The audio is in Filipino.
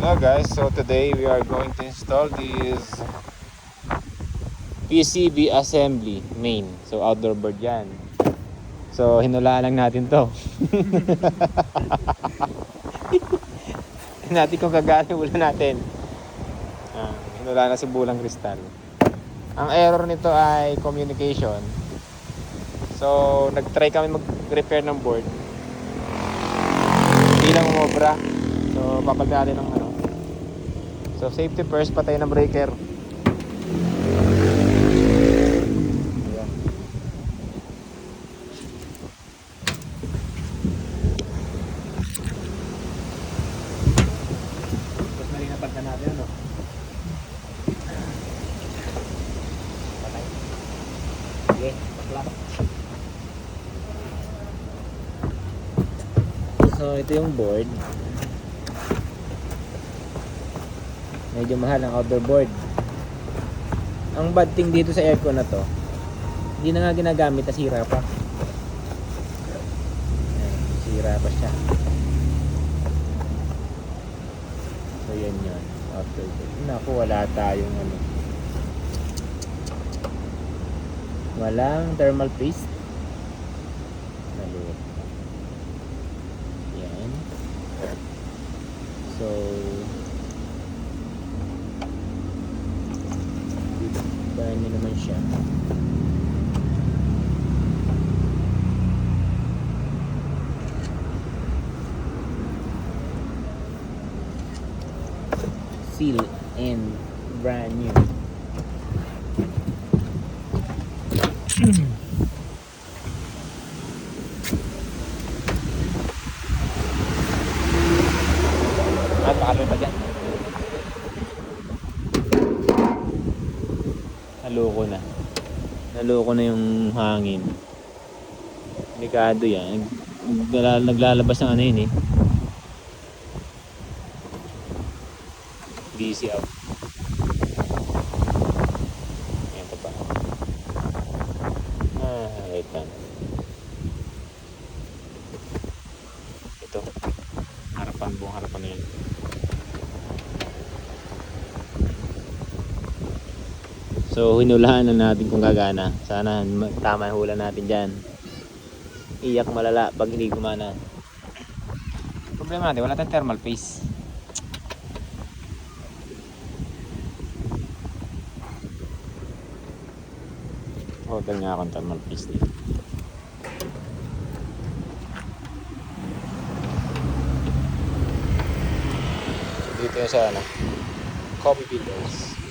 Hello guys, so today we are going to install this PCB assembly main. So outdoor board yan. So hinulaan lang natin to. Natin kung gagana ulan natin. Hinulaan na si Bulang Kristal. Ang error nito ay communication. So nag-try kami mag-repair ng board. Hindi lang umobra. So papalitan natin ng ano. So safety first, patay ng breaker. Ayan. Tapos malinapag na natin ano. Patay. Sige, paklap. So ito yung board. Medyo mahal ang outdoor board. Ang bad thing dito sa aircon na to, hindi na nga ginagamit, nasira pa. Ayan, sira pa siya. So yan yun, outdoor board. Naku, wala tayong ano. Walang thermal paste. Naluwag. Yan. So bayan nyo naman siya. Seal and brand new. At pakaloy pa dyan. Naloko na yung hangin. Delikado yan. Naglalabas ng ano yun eh. DC out. Ayan pa pa. Wait lang. Ito. Buong harapan na yun. So hinulahan na natin kung gagana. Sana tama yung hula natin dyan. Iyak malala pag hindi gumana. Problema natin, wala tayong thermal paste. Hotel nga akong thermal paste dito. Dito yung sa ano, copy filters.